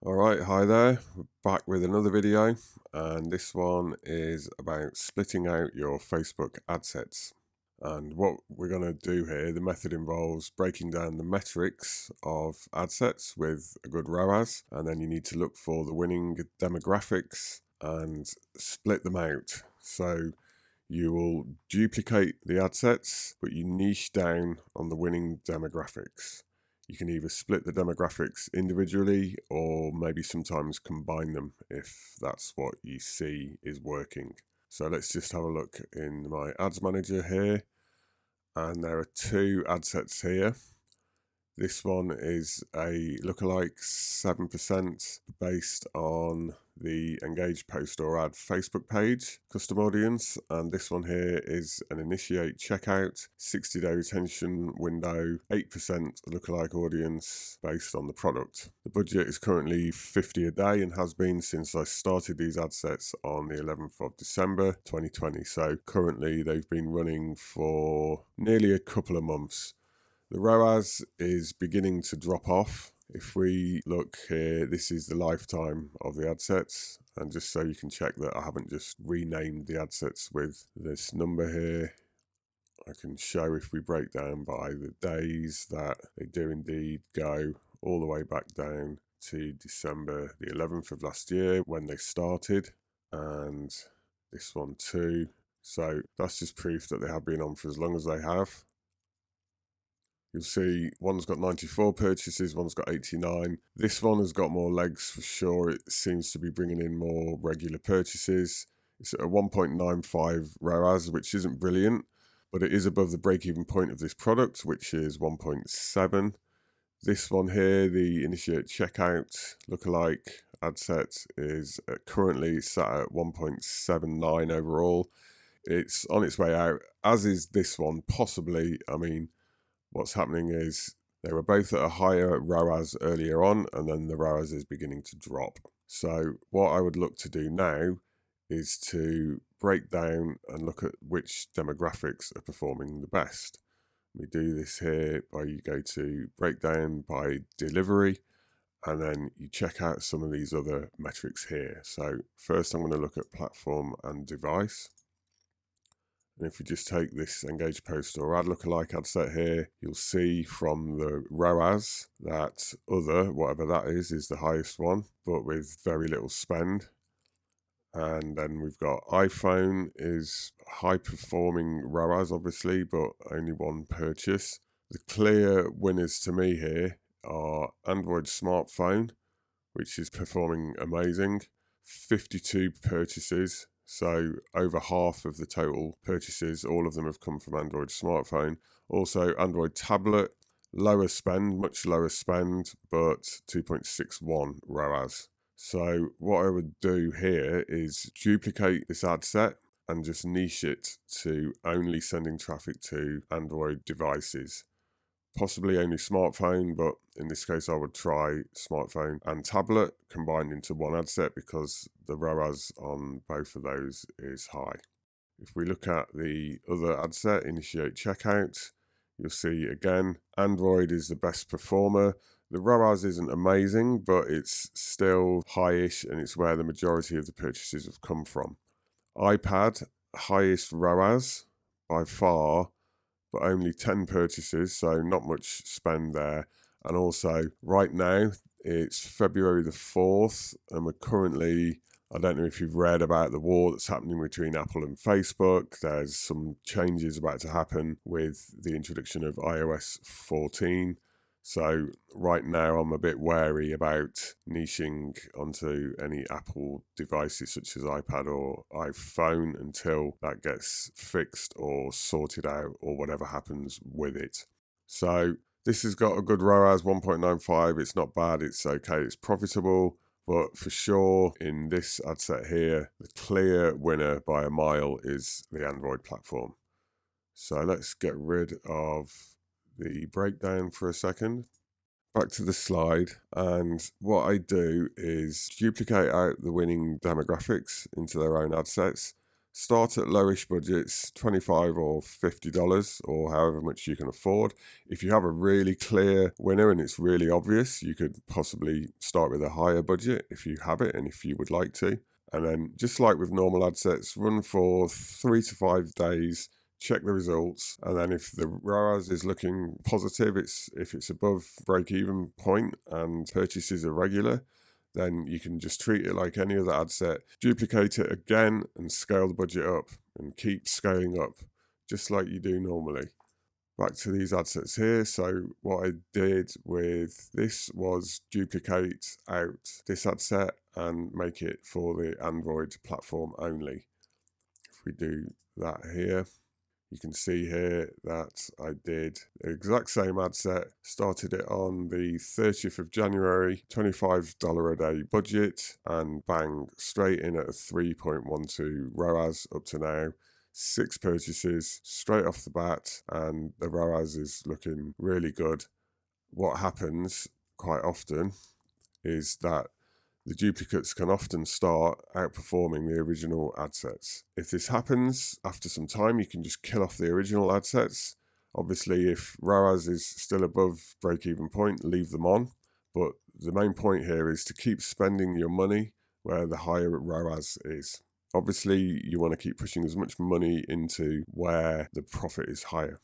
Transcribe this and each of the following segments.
Alright, hi there. We're back with another video, and this one is about splitting out your Facebook ad sets. And what we're going to do here, the method involves breaking down the metrics of ad sets with a good ROAS, and then you need to look for the winning demographics and split them out. So you will duplicate the ad sets, but you niche down on the winning demographics. You can either split the demographics individually or maybe sometimes combine them if that's what you see is working. So let's just have a look in my ads manager here, and there are two ad sets here. This one is a lookalike 7% based on the engaged post or ad Facebook page custom audience, and this one here is an initiate checkout 60-day retention window 8% lookalike audience based on the product. The budget is currently $50 a day and has been since I started these ad sets on the 11th of December 2020. So currently they've been running for nearly a couple of months. The ROAS is beginning to drop off. If we look here, this is the lifetime of the ad sets, and just so you can check that I haven't just renamed the ad sets with this number here, I can show if we break down by the days that they do indeed go all the way back down to December the 11th of last year when they started, and this one too. So that's just proof that they have been on for as long as they have. You'll see one's got 94 purchases, one's got 89. This one has got more legs for sure. It seems to be bringing in more regular purchases. It's at a 1.95 ROAS, which isn't brilliant, but it is above the break-even point of this product, which is 1.7. This one here, the initiate checkout lookalike ad set, is currently sat at 1.79 overall. It's on its way out, as is this one, possibly. I mean, what's happening is they were both at a higher ROAS earlier on, and then the ROAS is beginning to drop. So what I would look to do now is to break down and look at which demographics are performing the best. We do this here by you go to breakdown by delivery, and then you check out some of these other metrics here. So first I'm going to look at platform and device. And if we just take this engaged post or ad lookalike ad set here, you'll see from the ROAS that other, whatever that is the highest one, but with very little spend. And then we've got iPhone is high performing ROAS, obviously, but only one purchase. The clear winners to me here are Android smartphone, which is performing amazing. 52 purchases. So over half of the total purchases, all of them have come from Android smartphone. Also Android tablet, lower spend, much lower spend, but 2.61 ROAS. So what I would do here is duplicate this ad set and just niche it to only sending traffic to Android devices. Possibly only smartphone, but in this case I would try smartphone and tablet combined into one ad set because the ROAS on both of those is high. If we look at the other ad set, initiate checkout, you'll see again Android is the best performer. The ROAS isn't amazing, but it's still high-ish, and it's where the majority of the purchases have come from. iPad, highest ROAS by far, but only 10 purchases, so not much spend there. And also, right now, it's February the 4th, and we're currently, I don't know if you've read about the war that's happening between Apple and Facebook. There's some changes about to happen with the introduction of iOS 14. So right now I'm a bit wary about niching onto any Apple devices such as iPad or iPhone until that gets fixed or sorted out or whatever happens with it. So this has got a good ROAS, 1.95. It's not bad, it's okay, it's profitable. But for sure, in this ad set here, the clear winner by a mile is the Android platform. So let's get rid of the breakdown for a second. Back to the slide, and what I do is duplicate out the winning demographics into their own ad sets. Start at lowish budgets, $25 or $50 or however much you can afford. If you have a really clear winner and it's really obvious, you could possibly start with a higher budget if you have it and if you would like to. And then just like with normal ad sets, run for 3 to 5 days, check the results, and then if the ROAS is looking positive, if it's above break-even point and purchases are regular, then you can just treat it like any other ad set, duplicate it again and scale the budget up and keep scaling up just like you do normally. Back to these ad sets here. So what I did with this was duplicate out this ad set and make it for the Android platform only. If we do that here, you can see here that I did the exact same ad set, started it on the 30th of January, $25 a day budget, and bang, straight in at a 3.12 ROAS up to now. 6 purchases straight off the bat, and the ROAS is looking really good. What happens quite often is that the duplicates can often start outperforming the original ad sets. If this happens after some time, you can just kill off the original ad sets. Obviously, if ROAS is still above break-even point, leave them on. But the main point here is to keep spending your money where the higher ROAS is. Obviously, you want to keep pushing as much money into where the profit is higher.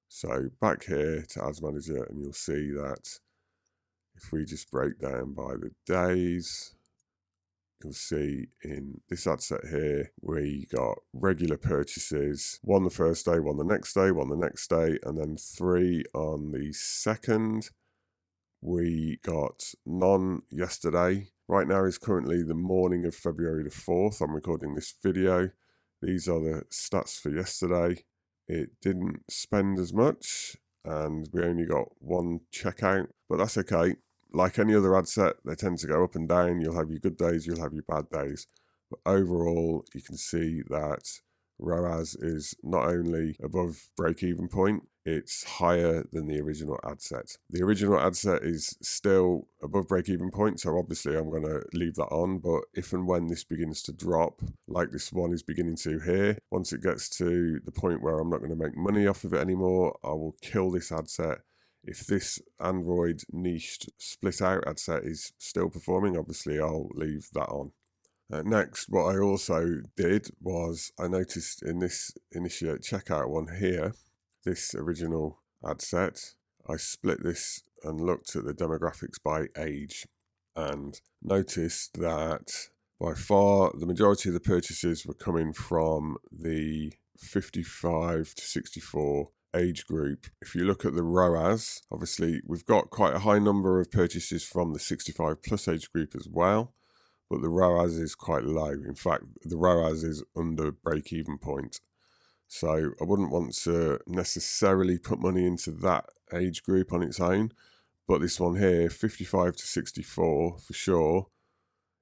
So back here to Ads Manager, and you'll see that if we just break down by the days, you'll see in this ad set here, we got regular purchases, 1 the first day, 1 the next day, 1 the next day, and then 3 on the second. We got none yesterday. Right now is currently the morning of February the 4th. I'm recording this video. These are the stats for yesterday. It didn't spend as much and we only got 1 checkout, but that's okay. Like any other ad set, they tend to go up and down. You'll have your good days, you'll have your bad days. But overall, you can see that ROAS is not only above break-even point, it's higher than the original ad set. The original ad set is still above break-even point, so obviously I'm going to leave that on, but if and when this begins to drop, like this one is beginning to here, once it gets to the point where I'm not going to make money off of it anymore, I will kill this ad set. If this Android niched split out ad set is still performing, obviously I'll leave that on. Next, what I also did was I noticed in this initiate checkout one here, this original ad set, I split this and looked at the demographics by age and noticed that by far the majority of the purchases were coming from the 55 to 64 age group. If you look at the ROAS, obviously we've got quite a high number of purchases from the 65 plus age group as well, but the ROAS is quite low. In fact, the ROAS is under break-even point. So I wouldn't want to necessarily put money into that age group on its own, but this one here, 55 to 64 for sure,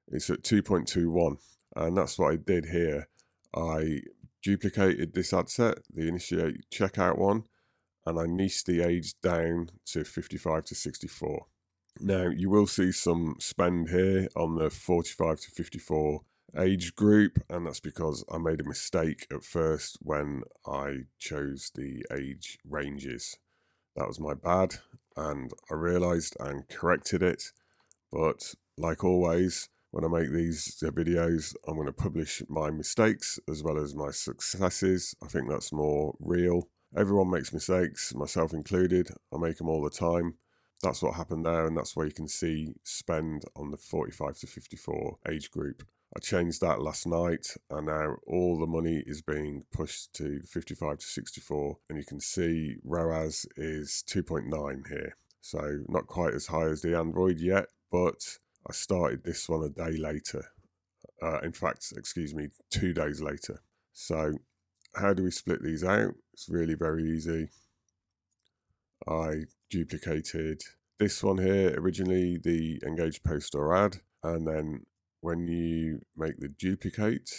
it's at 2.21, and that's what I did here. I duplicated this ad set, the initiate checkout one, and I niched the age down to 55 to 64. Now, you will see some spend here on the 45 to 54 age group, and that's because I made a mistake at first when I chose the age ranges. That was my bad, and I realized and corrected it. But like always, when I make these videos, I'm going to publish my mistakes as well as my successes. I think that's more real. Everyone makes mistakes, myself included. I make them all the time. That's what happened there, and that's where you can see spend on the 45 to 54 age group. I changed that last night, and now all the money is being pushed to 55 to 64, and you can see ROAS is 2.9 here. So not quite as high as the Android yet, but I started this one a day later. In fact, 2 days later. So how do we split these out? It's really very easy. I duplicated this one here, originally the engaged post or ad, and then when you make the duplicate,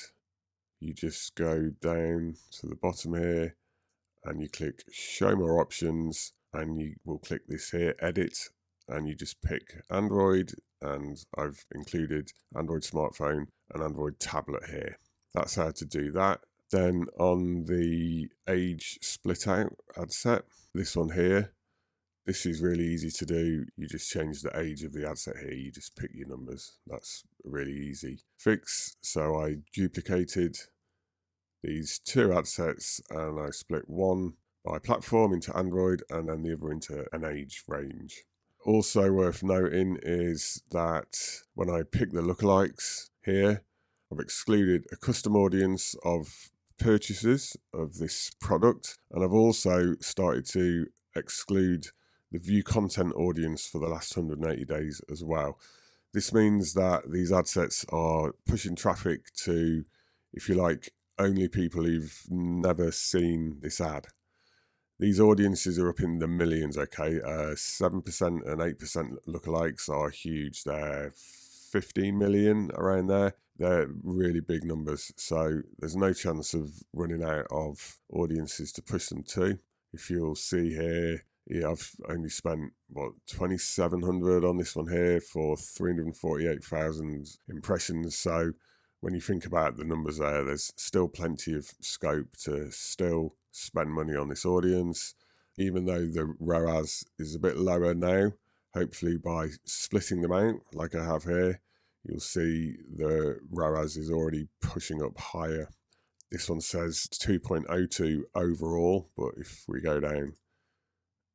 you just go down to the bottom here and you click show more options, and you will click this here, edit, and you just pick Android, and I've included Android smartphone and Android tablet here. That's how to do that. Then on the age split out ad set, this one here, this is really easy to do. You just change the age of the ad set here. You just pick your numbers. That's a really easy fix. So I duplicated these two ad sets and I split one by platform into Android and then the other into an age range. Also worth noting is that when I pick the lookalikes here, I've excluded a custom audience of purchases of this product, and I've also started to exclude the view content audience for the last 180 days as well. This means that these ad sets are pushing traffic to, if you like, only people who've never seen this ad. These audiences are up in the millions, okay? 7% and 8% lookalikes are huge. They're 15 million around there. They're really big numbers. So there's no chance of running out of audiences to push them to. If you'll see here, yeah, I've only spent, 2,700 on this one here for 348,000 impressions. So when you think about the numbers there, there's still plenty of scope to still spend money on this audience, even though the ROAS is a bit lower now. Hopefully by splitting them out like I have here, you'll see the ROAS is already pushing up higher. This one says 2.02 overall, but if we go down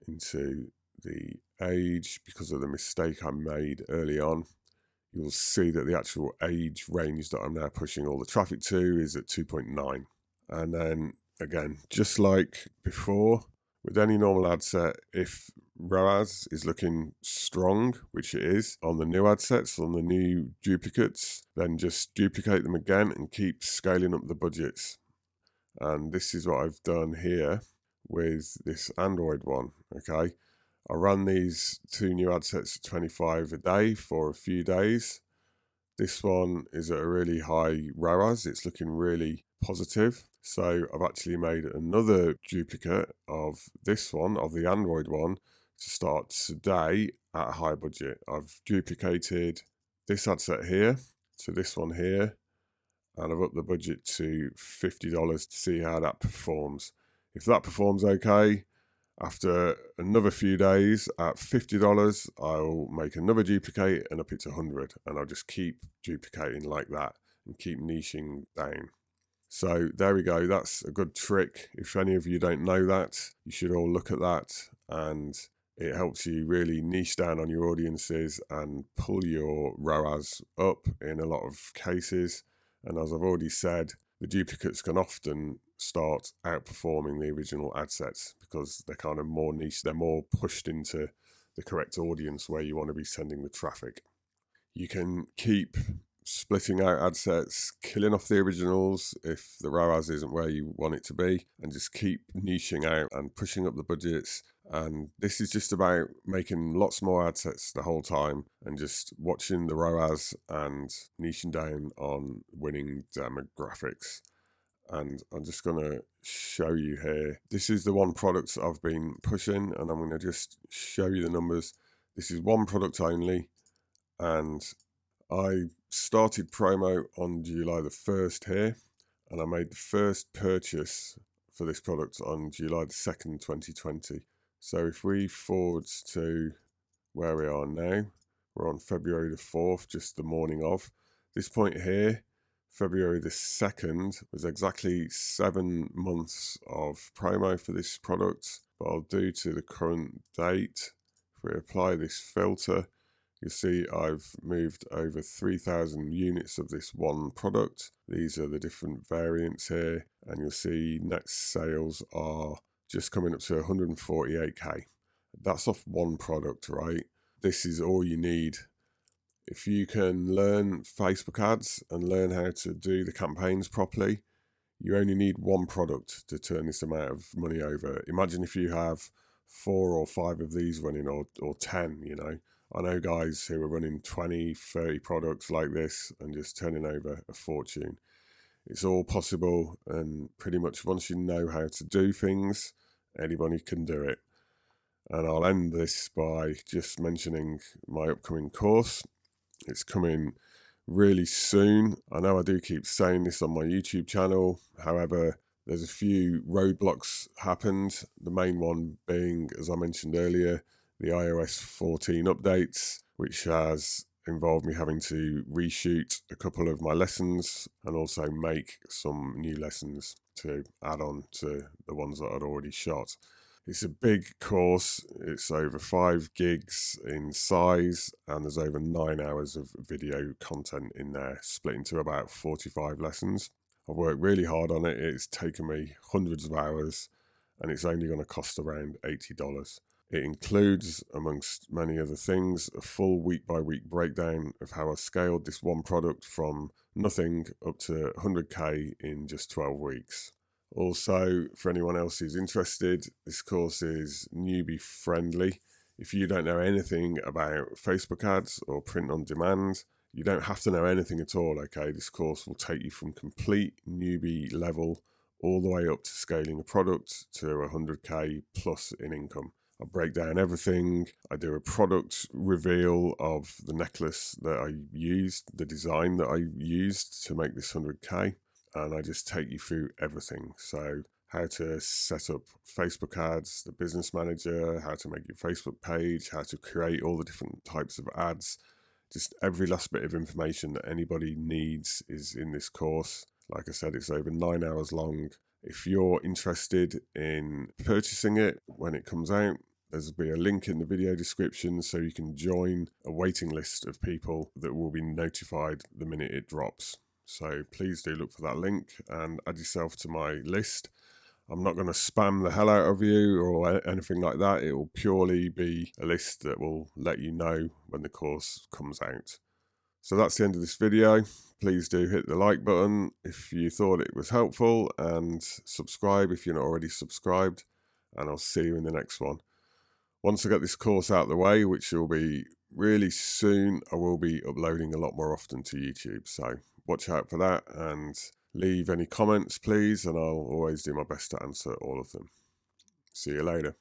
into the age, because of the mistake I made early on, you'll see that the actual age range that I'm now pushing all the traffic to is at 2.9. And then again, just like before, with any normal ad set, if ROAS is looking strong, which it is, on the new ad sets, on the new duplicates, then just duplicate them again and keep scaling up the budgets. And this is what I've done here with this Android one, okay? I run these two new ad sets at 25 a day for a few days. This one is at a really high ROAS. It's looking really positive. So I've actually made another duplicate of this one, of the Android one, to start today at a high budget. I've duplicated this ad set here to this one here, and I've upped the budget to $50 to see how that performs. If that performs okay, after another few days at $50, I'll make another duplicate and up it to 100, and I'll just keep duplicating like that and keep niching down. So there we go. That's a good trick. If any of you don't know that, you should all look at that, and it helps you really niche down on your audiences and pull your ROAS up in a lot of cases. And as I've already said, the duplicates can often start outperforming the original ad sets because they're kind of more niche. They're more pushed into the correct audience where you want to be sending the traffic. You can keep splitting out ad sets, killing off the originals if the ROAS isn't where you want it to be, and just keep niching out and pushing up the budgets. And this is just about making lots more ad sets the whole time and just watching the ROAS and niching down on winning demographics. And I'm just going to show you here. This is the one product I've been pushing, and I'm going to just show you the numbers. This is one product only, and I started promo on July the 1st here, and I made the first purchase for this product on July the 2nd, 2020. So if we forward to where we are now, we're on February the 4th, just the morning of. This point here, February the 2nd, was exactly 7 months of promo for this product. But I'll do to the current date. If we apply this filter, you'll see I've moved over 3,000 units of this one product. These are the different variants here, and you'll see net sales are just coming up to 148k. That's off one product, right? This is all you need. If you can learn Facebook ads and learn how to do the campaigns properly, you only need one product to turn this amount of money over. Imagine if you have 4 or 5 of these running, or 10, you know. I know guys who are running 20, 30 products like this and just turning over a fortune. It's all possible, and pretty much once you know how to do things, anybody can do it. And I'll end this by just mentioning my upcoming course. It's coming really soon. I know I do keep saying this on my YouTube channel, however, there's a few roadblocks happened. The main one being, as I mentioned earlier, the iOS 14 updates, which has involved me having to reshoot a couple of my lessons and also make some new lessons to add on to the ones that I'd already shot. It's a big course. It's over 5 gigs in size, and there's over 9 hours of video content in there, split into about 45 lessons. I've worked really hard on it. It's taken me hundreds of hours, and it's only going to cost around $80. It includes, amongst many other things, a full week-by-week breakdown of how I scaled this one product from nothing up to 100k in just 12 weeks. Also, for anyone else who's interested, this course is newbie friendly. If you don't know anything about Facebook ads or print on demand, you don't have to know anything at all, okay? This course will take you from complete newbie level all the way up to scaling a product to 100k plus in income. I break down everything. I do a product reveal of the necklace that I used, the design that I used to make this 100k. And I just take you through everything. So how to set up Facebook ads, the business manager, how to make your Facebook page, how to create all the different types of ads. Just every last bit of information that anybody needs is in this course. Like I said, it's over 9 hours long. If you're interested in purchasing it when it comes out, there'll be a link in the video description so you can join a waiting list of people that will be notified the minute it drops. So please do look for that link and add yourself to my list. I'm not going to spam the hell out of you or anything like that. It will purely be a list that will let you know when the course comes out. So that's the end of this video. Please do hit the like button if you thought it was helpful, and subscribe if you're not already subscribed, and I'll see you in the next one. Once I get this course out of the way, which will be really soon, I will be uploading a lot more often to YouTube. So watch out for that, and leave any comments, please, and I'll always do my best to answer all of them. See you later.